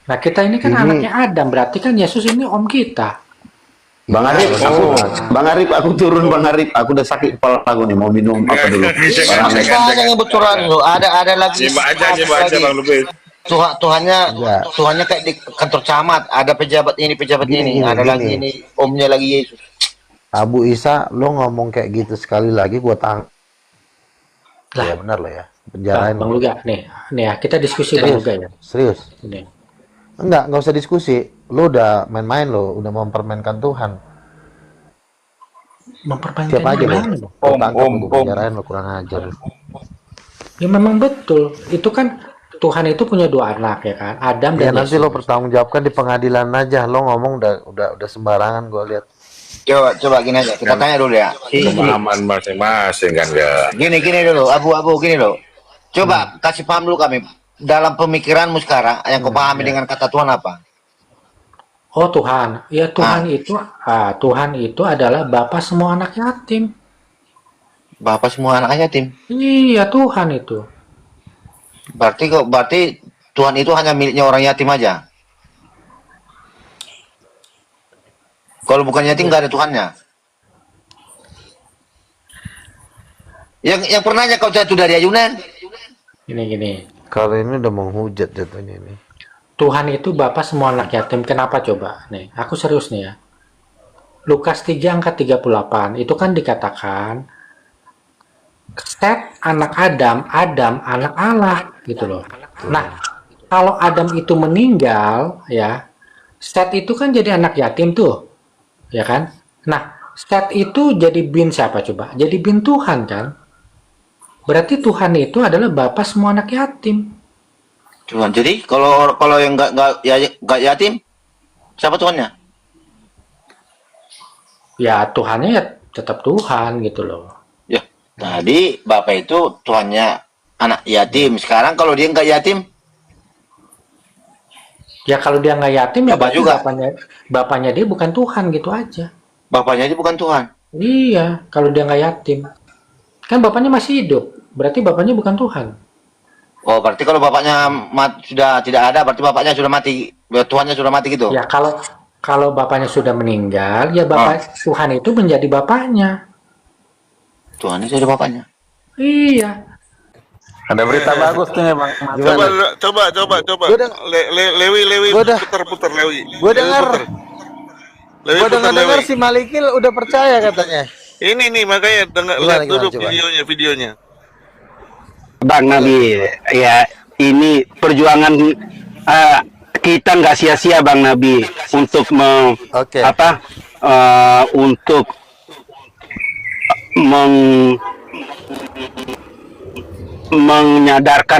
Nah, kita ini kan anaknya Adam, berarti kan Yesus ini om kita. Bang Arif, aku turun Bang Arif. Aku udah sakit kepala aku nih, mau minum apa dulu? Banyak yang bocoran lo. Ada lagi. Coba aja Bang Lubis. Tuhannya kayak di kantor camat. Ada pejabat ini. Ada lagi ini omnya lagi Yesus. Abu Isa, lo ngomong kayak gitu sekali lagi gua Lah. Ya benar lo ya. Penjarain. Bang Luga, nih ya kita diskusi Bang Luga ya. Serius. Ini. Enggak usah diskusi. Lo udah main-main lo, udah mempermainkan Tuhan. Mempermainkan Siapa aja lo? gimana, Bang? Lo tangkap, lo penjarain, lo kurang ajar. Ya memang betul. Itu kan Tuhan itu punya dua anak ya kan, Adam Ya dan nanti Yesus. lo pertanggungjawabkan di pengadilan aja. Lo ngomong udah sembarangan gua lihat. Coba gini aja. Kita tanya dulu ya. Pemahaman masing-masing kan ya. Gini dulu. Abu gini loh. Coba kasih paham dulu kami. Dalam pemikiranmu sekarang, yang kau pahami dengan kata Tuhan apa? Oh Tuhan, ya Tuhan itu adalah Bapa semua anak yatim. Bapak semua anak yatim. Iya Tuhan itu. Berarti Tuhan itu hanya miliknya orang yatim aja. Kalau bukan yatim nggak ada Tuhannya. Yang pernahnya kau jatuh dari ayunan? Gini. Kalau ini udah menghujat jatuhnya ini. Tuhan itu Bapa semua anak yatim. Kenapa coba? Nih, aku serius nih ya. Lukas 3 angka 38 itu kan dikatakan Set anak Adam anak Allah gitu loh. Nah, kalau Adam itu meninggal ya, Set itu kan jadi anak yatim tuh. Ya kan? Nah, Set itu jadi bin siapa coba? Jadi bin Tuhan kan? Berarti Tuhan itu adalah Bapa semua anak yatim. Tuhan. Jadi kalau yang nggak yatim, siapa Tuhannya? Ya Tuhannya ya tetap Tuhan gitu loh. Ya, tadi Bapak itu Tuhannya anak yatim. Sekarang kalau dia nggak yatim, ya kalau dia nggak yatim ya Bapak berarti juga. bapaknya dia bukan Tuhan gitu aja. bapaknya aja bukan Tuhan. Iya, kalau dia nggak yatim. Kan bapaknya masih hidup, berarti bapaknya bukan Tuhan. Oh, berarti kalau bapaknya sudah tidak ada, berarti bapaknya sudah mati, Tuhannya sudah mati gitu. Ya kalau bapaknya sudah meninggal, ya Tuhan itu menjadi bapaknya. Tuhannya sudah bapaknya. Iya. Ada berita bagus nih Bang. Coba. Lewi. Putar Lewi. Gue dengar si Malikil udah percaya katanya. Ini nih makanya lihat dulu videonya. Bang Nabi, ya ini perjuangan kita nggak sia-sia Bang Nabi untuk untuk menyadarkan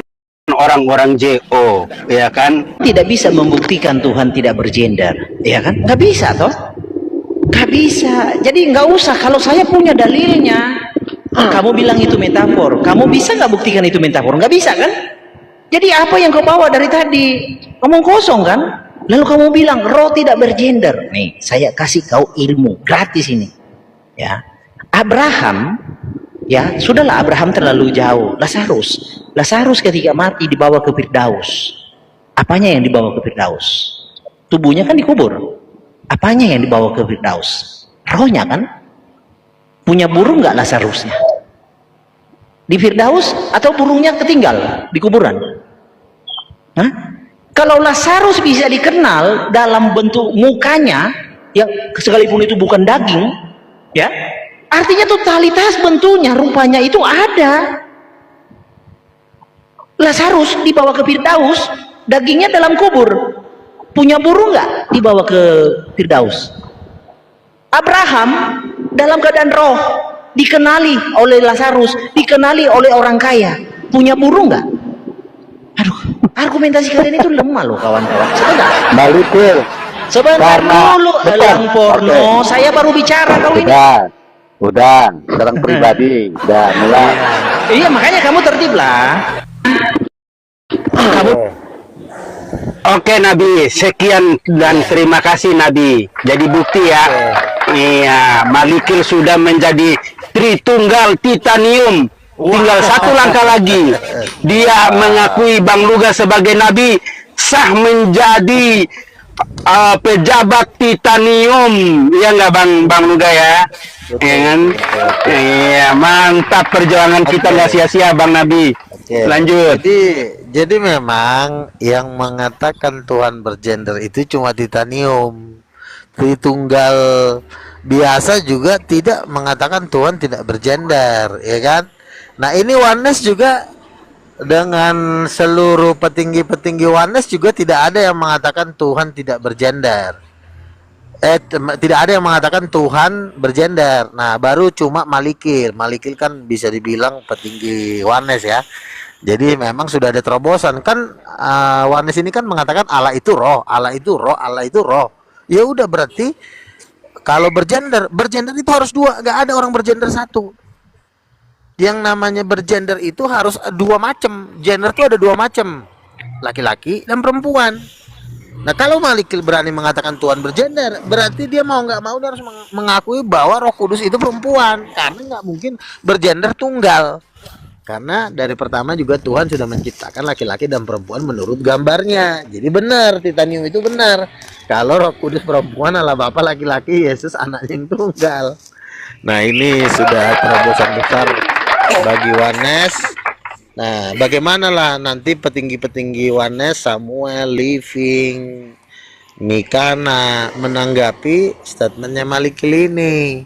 orang-orang JO, ya kan? Tidak bisa membuktikan Tuhan tidak bergender, ya kan? Nggak bisa toh? Nggak bisa. Jadi nggak usah. Kalau saya punya dalilnya, kamu bilang itu metafor. Kamu bisa nggak buktikan itu metafor? Nggak bisa kan? Jadi apa yang kau bawa dari tadi? Ngomong kosong kan? Lalu kamu bilang roh tidak bergender. Nih, saya kasih kau ilmu gratis ini. Ya, Abraham. Ya, sudahlah Abraham terlalu jauh. Lazarus ketika mati dibawa ke Firdaus. Apanya yang dibawa ke Firdaus? Tubuhnya kan dikubur. Apanya yang dibawa ke Firdaus? Rohnya kan? Punya burung nggak Lazarusnya? Di Firdaus atau burungnya ketinggal di kuburan? Hah? Kalau Lazarus bisa dikenal dalam bentuk mukanya, yang sekalipun itu bukan daging, ya, artinya totalitas bentuknya, rupanya itu ada. Lazarus dibawa ke Firdaus, dagingnya dalam kubur. Punya burung nggak dibawa ke Firdaus? Abraham dalam keadaan roh, dikenali oleh Lazarus, dikenali oleh orang kaya, punya burung nggak? Aduh, argumentasi kalian itu lemah loh kawan-kawan. Sebentar dulu, elang porno. Saya baru bicara kau ini. Udah, sekarang pribadi, udah mulai. Iya, makanya kamu tertib lah. Kamu Oke Nabi, sekian dan terima kasih Nabi. Jadi bukti ya, iya, Malikil sudah menjadi Tritunggal Titanium. Tinggal satu langkah lagi, dia mengakui Bang Luga sebagai Nabi, sah menjadi pejabat Titanium, ya nggak Bang Luga ya? Iya kan? Iya, mantap perjuangan kita nggak sia-sia Bang Nabi. Lanjut. Jadi memang yang mengatakan Tuhan bergender itu cuma Titanium. Tritunggal biasa juga tidak mengatakan Tuhan tidak bergender, ya kan? Nah, ini Oneness juga dengan seluruh petinggi-petinggi Oneness juga tidak ada yang mengatakan Tuhan tidak bergender. Tidak ada yang mengatakan Tuhan bergender. Nah, baru cuma Malikil. Malikil kan bisa dibilang petinggi Oneness ya. Jadi memang sudah ada terobosan kan. Oneness ini kan mengatakan Allah itu roh, Allah itu roh, Allah itu roh. Ya udah, berarti kalau bergender itu harus dua, nggak ada orang bergender satu. Yang namanya bergender itu harus dua macam. Gender itu ada dua macam, laki-laki dan perempuan. Nah, kalau Malikil berani mengatakan Tuhan bergender, berarti dia mau nggak mau dia harus mengakui bahwa Roh Kudus itu perempuan, karena nggak mungkin bergender tunggal. Karena dari pertama juga Tuhan sudah menciptakan laki-laki dan perempuan menurut gambarnya. Jadi benar, Titanium itu benar. Kalau Roh Kudus perempuan, Allah Bapa laki-laki, Yesus anaknya yang tunggal. Nah, ini sudah terobosan besar bagi Oneness. Nah, bagaimana lah nanti petinggi-petinggi Oneness, Samuel, Living, Mikana menanggapi statementnya Malikil ini?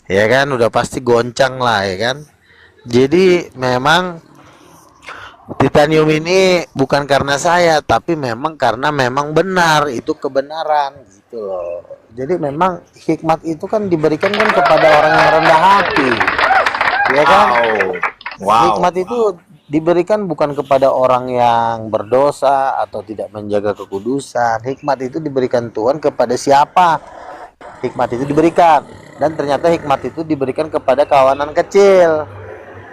Ya kan, udah pasti goncang lah, ya kan. Jadi memang Titanium ini bukan karena saya, tapi memang karena memang benar, itu kebenaran gitu loh. Jadi memang hikmat itu kan diberikan kan kepada orang yang rendah hati, ya kan? Hikmat itu diberikan bukan kepada orang yang berdosa atau tidak menjaga kekudusan. Hikmat itu diberikan Tuhan kepada siapa? Hikmat itu diberikan, dan ternyata hikmat itu diberikan kepada kawanan kecil.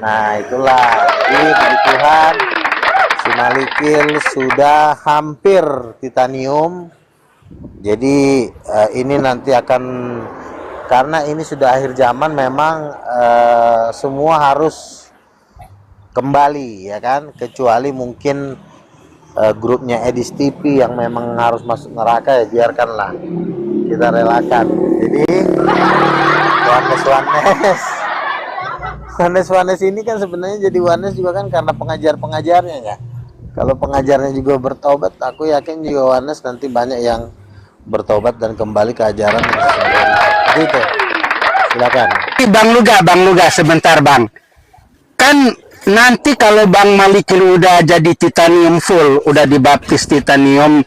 Nah, itulah, jadi puji Tuhan, si Malikil sudah hampir Titanium. Jadi ini nanti akan, karena ini sudah akhir zaman, memang semua harus kembali, ya kan, kecuali mungkin grupnya Edis TV yang memang harus masuk neraka, ya biarkanlah, kita relakan. Jadi Oneness ini kan sebenarnya jadi Oneness juga kan karena pengajar-pengajarnya ya. Kalau pengajarnya juga bertobat, aku yakin juga Oneness nanti banyak yang bertobat dan kembali ke ajaran yang sesungguhnya. Gitu. Silakan. Bang Luga sebentar Bang. Kan nanti kalau Bang Malikil udah jadi Titanium full, udah dibaptis Titanium,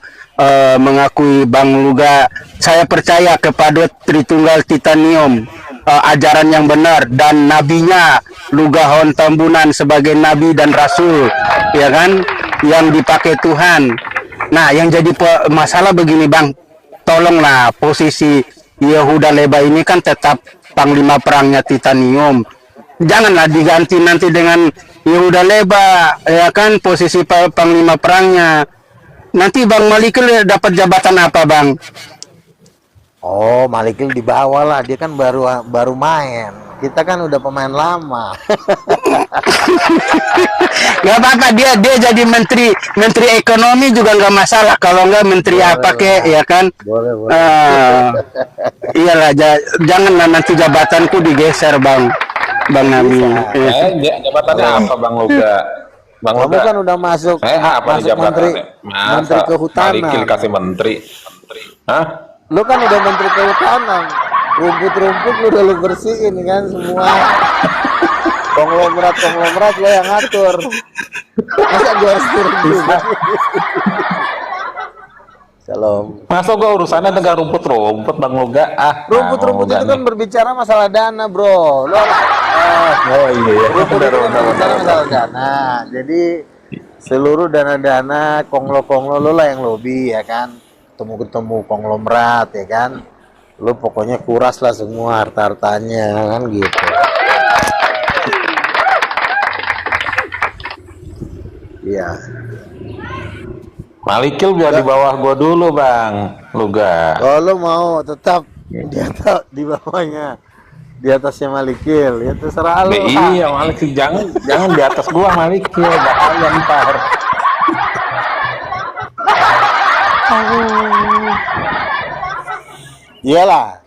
mengakui Bang Luga, saya percaya kepada Tritunggal Titanium, ajaran yang benar, dan nabinya Lugahon Tambunan sebagai nabi dan rasul, ya kan, yang dipakai Tuhan. Nah, yang jadi masalah begini Bang, tolonglah posisi Yehuda Leba ini kan tetap panglima perangnya Titanium, janganlah diganti nanti dengan Yehuda Leba, ya kan, posisi panglima perangnya. Nanti Bang Malikil dapat jabatan apa Bang? Oh, Malikil dibawa lah, dia kan baru main. Kita kan udah pemain lama. Gak apa-apa, dia jadi menteri ekonomi juga nggak masalah. Kalau nggak menteri boleh, apa kek, ya kan? Boleh. Iyalah, janganlah nanti jabatanku digeser Bang Nabi. Jabatannya apa Bang Luga? Bang Kamu kan udah masuk menteri kehutanan. Malikil kasih menteri. Hah? Lu kan udah menteri kehutanan, rumput-rumput lu udah lu bersihin kan semua. Konglomerat lo yang ngatur. Masa gua atur juga. Shalom. Masa gua urusannya dengan rumput-rumput Bang Luga? Rumput-rumput itu kan berbicara masalah dana, bro. Lo, oh iya. rumput itu kan berbicara masalah dana. Jadi seluruh dana-dana konglo-konglo lo lah yang lobby ya kan. Ketemu-ketemu konglomerat ya kan. Lo pokoknya kuras lah semua harta-hartanya kan gitu. Iya. Malikil biar di bawah gua dulu Bang Luga. Kalau mau tetap di bawahnya, di atasnya Malikil, ya terserah lo. Iya Malikil, jangan di atas gua Malikil, bahaya ntar. Iyalah,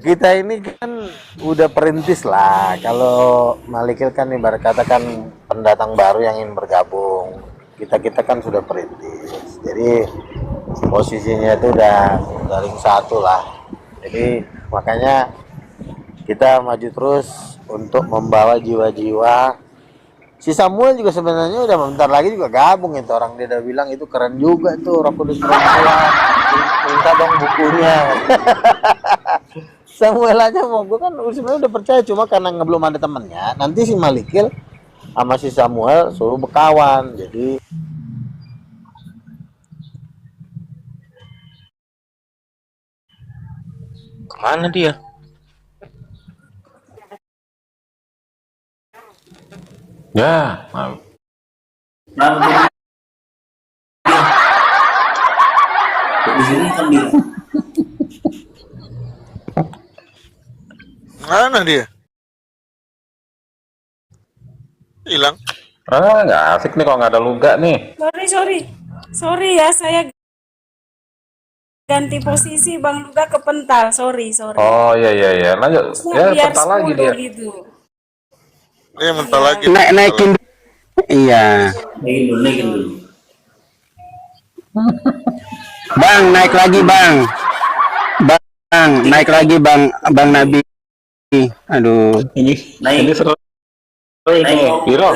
kita ini kan udah perintis lah. Kalau Malikil kan ibarat kata kan pendatang baru yang ingin bergabung. Kita kan sudah perintis, jadi posisinya itu udah ring satu lah. Jadi makanya kita maju terus untuk membawa jiwa-jiwa. Si Samuel juga sebenarnya udah bentar lagi juga gabung itu, orang dia udah bilang itu keren juga tuh Roh Kudus perempuan. Minta dong bukunya. Samuel aja mau, gue kan sebenarnya udah percaya, cuma karena belum ada temennya. Nanti si Malikil sama si Samuel suruh berkawan, jadi Kemana dia? Ya, Di sini kan dia. Mana dia? Hilang. nggak asik nih kalau nggak ada Luga nih. Sorry ya, saya ganti posisi Bang Luga ke pental. Sorry. Oh iya. Lanjut. Ya Biar pental lagi 10 dia. gitu. Dia mental lagi. Naikin. Iya. Naikin dulu. Bang, naik lagi bang. Bang, naik lagi bang Nabi. Aduh. Naik. Ini seru. Naik Biro.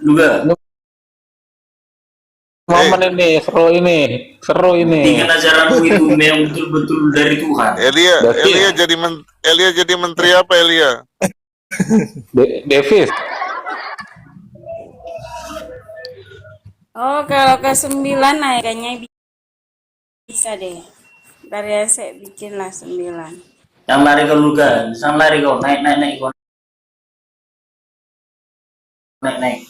Luga. Momen ini seru ini. Tinggal ajaranmu itu memang betul-betul dari Tuhan. Elia jadi menteri apa Elia? Davis. Oh, kalau ke 9 kayaknya bisa deh. Dari saya bikinlah 9. Yang lari ke Luga, sang lari kau, naik kau. Naik.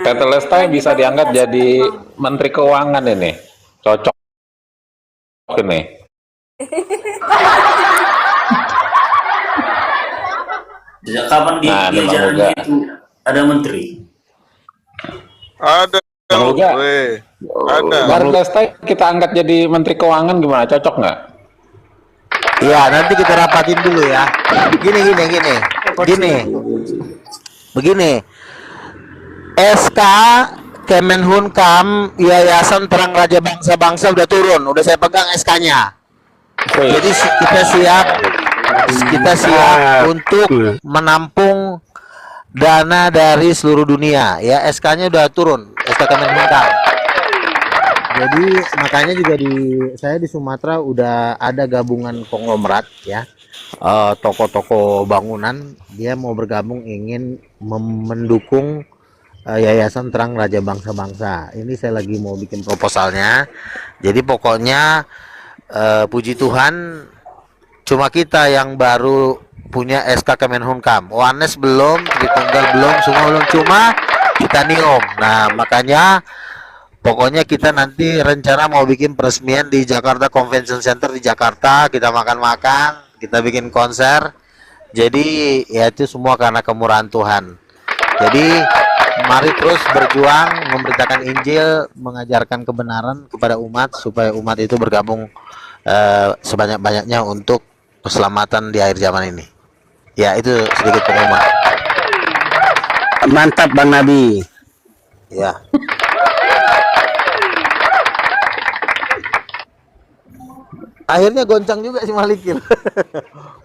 Tete Lestai bisa diangkat jadi Menteri Keuangan ini. Cocok ini. Sejak kapan dia ajarannya itu ada menteri? Ada. Bang Luga. Ada. Tete Lestai kita angkat jadi Menteri Keuangan gimana? Cocok nggak? ya nanti kita rapatin dulu ya. Begini. SK Kemenhunkam Yayasan Terang Raja Bangsa-Bangsa udah turun, udah saya pegang SK-nya. Jadi kita siap untuk menampung dana dari seluruh dunia. Ya SK-nya udah turun, SK Kemenhunkam. Jadi makanya juga saya di Sumatera udah ada gabungan konglomerat ya. Toko-toko bangunan dia mau bergabung ingin mendukung Yayasan Terang Raja Bangsa-Bangsa. Ini saya lagi mau bikin proposalnya. Jadi pokoknya puji Tuhan cuma kita yang baru punya SK Kemenhunkam. Wanes belum, Tritunggal belum, semua belum, cuma kita niom. Nah makanya pokoknya kita nanti rencana mau bikin peresmian di Jakarta Convention Center di Jakarta. Kita makan-makan, kita bikin konser. Jadi ya itu semua karena kemurahan Tuhan. Jadi mari terus berjuang memberitakan Injil, mengajarkan kebenaran kepada umat supaya umat itu bergabung sebanyak-banyaknya untuk keselamatan di akhir zaman ini. Ya itu sedikit pengumuman. Mantap Bang Nabi. Ya. Akhirnya goncang juga si Malikil.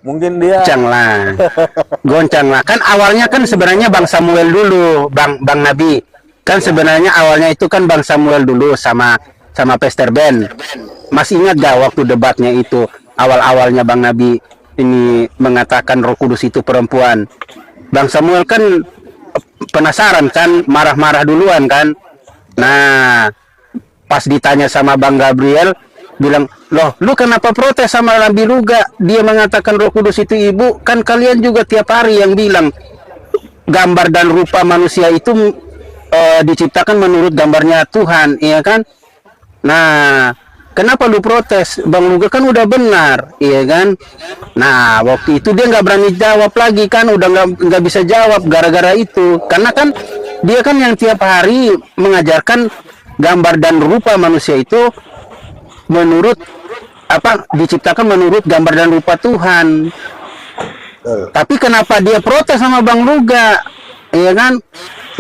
Mungkin dia goncang lah. Kan awalnya kan sebenarnya Bang Samuel dulu, Bang Nabi. Kan sebenarnya awalnya itu kan Bang Samuel dulu sama sama Pastor Ben. Masih ingat gak waktu debatnya itu awal-awalnya Bang Nabi ini mengatakan Roh Kudus itu perempuan? Bang Samuel kan penasaran kan, marah-marah duluan kan. Nah, pas ditanya sama Bang Gabriel, bilang, loh, lu kenapa protes sama Nabi Luga? Dia mengatakan Roh Kudus itu ibu, kan kalian juga tiap hari yang bilang gambar dan rupa manusia itu diciptakan menurut gambarnya Tuhan, iya kan? Nah, kenapa lu protes? Bang Luga kan udah benar, iya kan? Nah, waktu itu dia nggak berani jawab lagi kan, udah nggak bisa jawab gara-gara itu, karena kan dia kan yang tiap hari mengajarkan gambar dan rupa manusia itu menurut apa, diciptakan menurut gambar dan rupa Tuhan. Tapi kenapa dia protes sama Bang Luga, iya kan?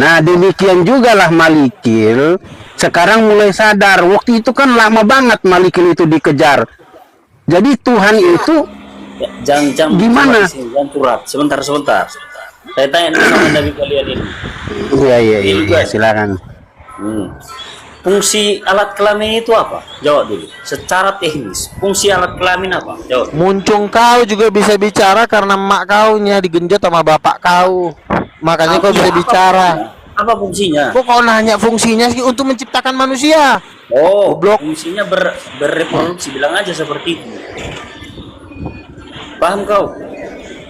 Nah, demikian juga lah Malikil sekarang mulai sadar. Waktu itu kan lama banget Malikil itu dikejar. Jadi Tuhan itu Jangan gimana? Jangan curhat. Sebentar. Saya tanya nih sama Nabi kalian ini. Iya, silakan. Fungsi alat kelamin itu apa? Jawab dulu. Secara teknis, fungsi alat kelamin apa? Jawab. Muncung kau juga bisa bicara karena mak kaunya digenjot sama bapak kau. Makanya kau bisa bicara. Apa fungsinya? Kok kau nanya fungsinya sih? Untuk menciptakan manusia. Oh, fungsinya berreproduksi. Bilang aja seperti itu. Paham kau?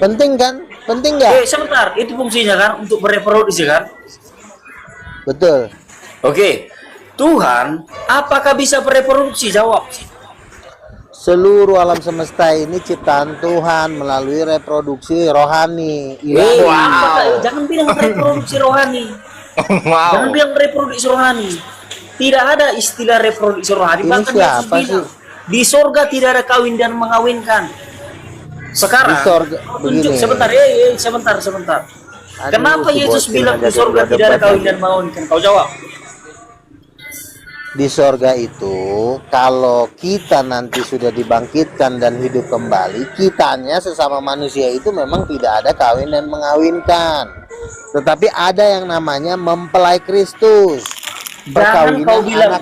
Penting kan? Penting nggak? Sebentar. Itu fungsinya kan untuk bereproduksi kan? Betul. Oke. Tuhan, apakah bisa bereproduksi? Jawab. Seluruh alam semesta ini ciptaan Tuhan melalui reproduksi rohani. Jangan bilang reproduksi rohani. Jangan bilang reproduksi rohani. Tidak ada istilah reproduksi rohani. Ini siapa sih? Di sorga tidak ada kawin dan mengawinkan. Sekarang, di sorga, tunjuk sebentar. Kenapa Yesus bilang di sorga tidak ada kawin dan mengawinkan? Kau jawab. Di sorga itu, kalau kita nanti sudah dibangkitkan dan hidup kembali, kitanya sesama manusia itu memang tidak ada kawin dan mengawinkan. Tetapi ada yang namanya mempelai Kristus. Jangan kau bilang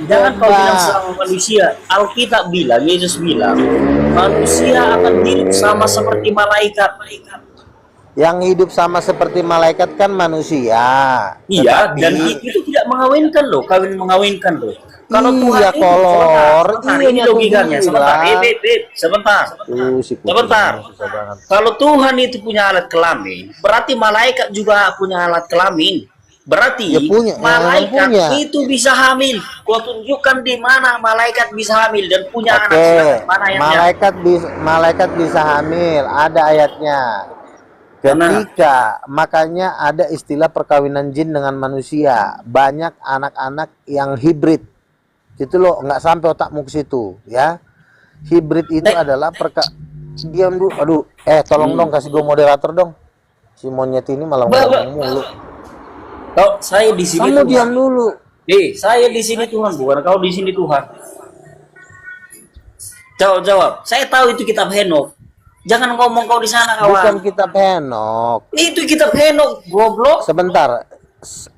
sama manusia. Alkitab bilang, Yesus bilang, manusia akan hidup sama seperti malaikat. Yang hidup sama seperti malaikat kan manusia. Iya, dan itu tidak mengawinkan loh, kawin mengawinkan loh. Kalau Tuhan ini logikanya. Sebentar. Kalau Tuhan itu punya alat kelamin, berarti malaikat juga punya alat kelamin. Berarti malaikat itu bisa hamil. Kau tunjukkan di mana malaikat bisa hamil dan punya anak. Mana malaikat bisa hamil. Ada ayatnya. Ketika makanya ada istilah perkawinan jin dengan manusia. Banyak anak-anak yang hibrid. Itu loh, nggak sampai otakmu ke situ, ya. Hibrid itu adalah diam dulu. Aduh, tolong dong kasih gue moderator dong. Si monyet ini malah ngomong mulu. Kau, saya di sini. Kamu diam dulu. Saya di sini Tuhan, bukan kau di sini Tuhan. Jawab. Saya tahu itu kitab Henok. Jangan ngomong kau di sana, kawan. Bukan kitab Henok. Itu kitab Henok, goblok. Sebentar.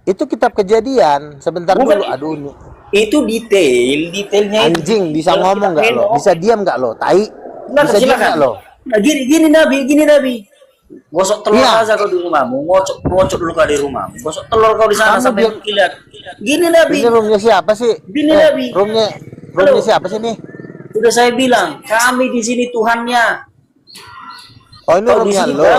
Itu kitab Kejadian. Sebentar dulu. Aduh. Itu detailnya. Anjing, bisa ngomong nggak lo? Bisa diam nggak lo? Tai. Bisa diam nggak lo? Nah, gini Nabi. Gosok telur aja kau di rumahmu. Ngocok dulu kau di rumahmu. Gosok telur kau di sana sampai kilat. Gini Nabi. Ini roomnya siapa sih? Gini Nabi. Roomnya siapa sih nih? Sudah saya bilang, kami di sini Tuhannya. Oh, ini roomnya lo.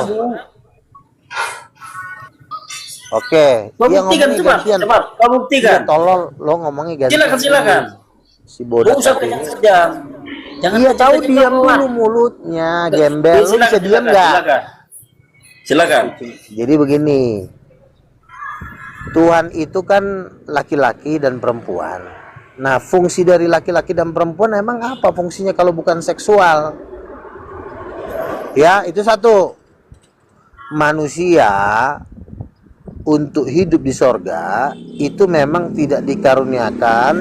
Oke, dia ngomongnya gantian. Cepat, kamu buktikan. Tolol, lo ngomongnya gantian. Silakan. Si bodoh. Usah kejam. Jangan tahu diam dulu mulutnya, gembel. Lo bisa diam nggak? Silakan. Jadi begini, Tuhan itu kan laki-laki dan perempuan. Nah, fungsi dari laki-laki dan perempuan emang apa fungsinya kalau bukan seksual? Ya, itu satu. Manusia untuk hidup di sorga itu memang tidak dikaruniakan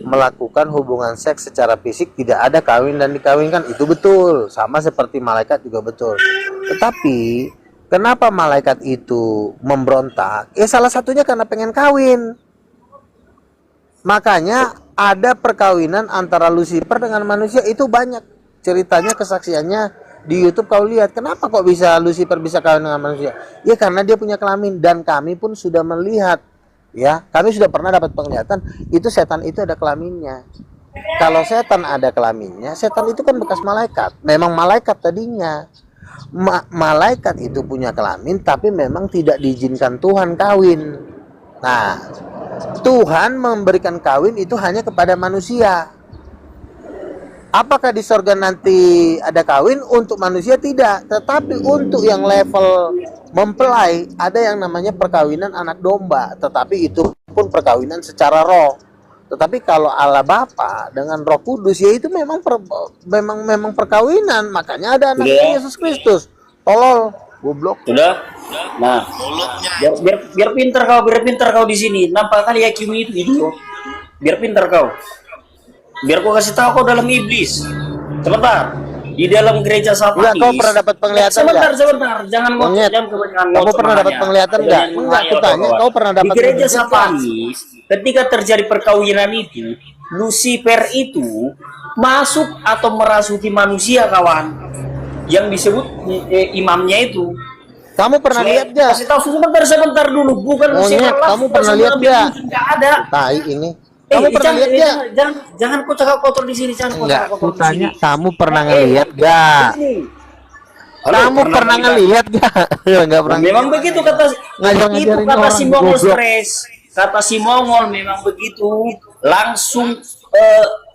melakukan hubungan seks secara fisik, tidak ada kawin dan dikawinkan, itu betul, sama seperti malaikat juga betul. Tetapi kenapa malaikat itu memberontak? Ya salah satunya karena pengen kawin. Makanya ada perkawinan antara Lucifer dengan manusia, itu banyak ceritanya, kesaksiannya di YouTube kau lihat. Kenapa kok bisa Lucifer bisa kawin dengan manusia? Ya karena dia punya kelamin, dan kami pun sudah melihat, ya, kami sudah pernah dapat penglihatan itu setan itu ada kelaminnya. Kalau setan ada kelaminnya, setan itu kan bekas malaikat. Memang malaikat tadinya. Malaikat itu punya kelamin, tapi memang tidak diizinkan Tuhan kawin. Nah, Tuhan memberikan kawin itu hanya kepada manusia. Apakah di sorga nanti ada kawin? Untuk manusia tidak. Tetapi untuk yang level mempelai, ada yang namanya perkawinan anak domba. Tetapi itu pun perkawinan secara roh. Tetapi kalau Allah Bapa dengan Roh Kudus, ya itu memang memang perkawinan. Makanya ada anaknya Yesus Kristus. Tolol, goblok. Sudah. Nah, biar pintar kau di sini. Nampak kali IQ itu idiot. Biar pintar kau. Biar kau kasih tahu kau dalam iblis. Sebentar. Di dalam gereja Satanis. Kau pernah dapat penglihatan sebentar. Jangan kebanyakan. Kamu pernah dapat penglihatan enggak? Enggak, aku tanya, kau pernah dapat di gereja Satanis, ketika terjadi perkawinan itu, Lucifer itu masuk atau merasuki manusia, kawan. Yang disebut imamnya itu. Kamu pernah lihat enggak? Kasih tahu sebentar dulu, bukan Lucifer. Kamu pernah lihat enggak? Enggak ada. Tai ini. Kamu pernah lihat enggak? Jangan kau cakap kotor di sini, jangan kau cakap kotor di sini. Kamu pernah ngelihat enggak? Kamu pernah ngelihat enggak? Enggak pernah. Memang begitu kata si Mongol stres. Kata si Mongol memang begitu. Langsung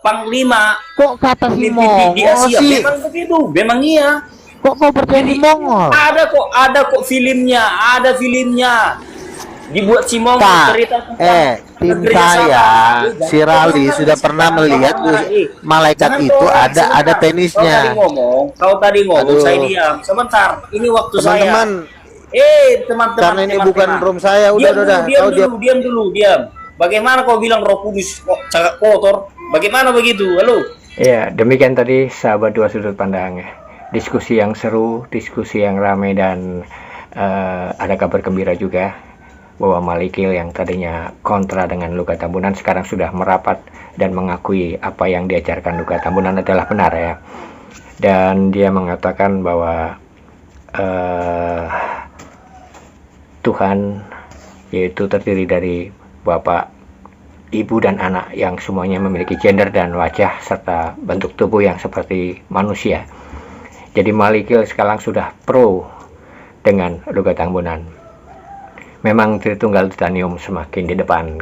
panglima. Kok kata si Mongol sih? Memang begitu, memang iya. Kok kau percaya di Mongol? Ada kok filmnya, dibuat si Mongol cerita tentang tim saya, si Rali sudah pernah melihat malaikat itu ada penisnya. Kau tadi ngomong, saya diam. Sebentar, ini waktu teman-teman. Teman-teman. Karena ini bukan room saya, udah. Diam dulu. Bagaimana kau bilang Roh Kudus kok cakap kotor? Bagaimana begitu? Halo? Ya, demikian tadi sahabat dua sudut pandang. Diskusi yang seru, diskusi yang ramai, dan ada kabar gembira juga bahwa Malikil yang tadinya kontra dengan Luka Tambunan sekarang sudah merapat dan mengakui apa yang diajarkan Luka Tambunan adalah benar, ya. Dan dia mengatakan bahwa Tuhan yaitu terdiri dari Bapak, Ibu, dan anak yang semuanya memiliki gender dan wajah serta bentuk tubuh yang seperti manusia. Jadi Malikil sekarang sudah pro dengan Luka Tambunan. Memang Tritunggal Titanium semakin di depan.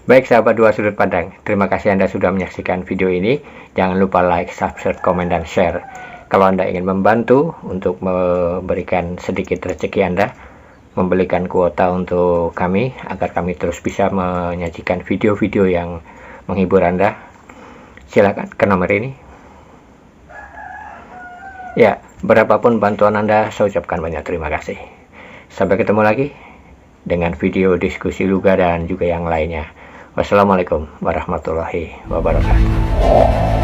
Baik sahabat dua sudut pandang, terima kasih Anda sudah menyaksikan video ini. Jangan lupa like, subscribe, komen, dan share. Kalau Anda ingin membantu untuk memberikan sedikit rezeki Anda, membelikan kuota untuk kami agar kami terus bisa menyajikan video-video yang menghibur Anda, silakan ke nomor ini. Ya, berapapun bantuan Anda, saya ucapkan banyak terima kasih. Sampai ketemu lagi dengan video diskusi Luga dan juga yang lainnya. Wassalamualaikum warahmatullahi wabarakatuh.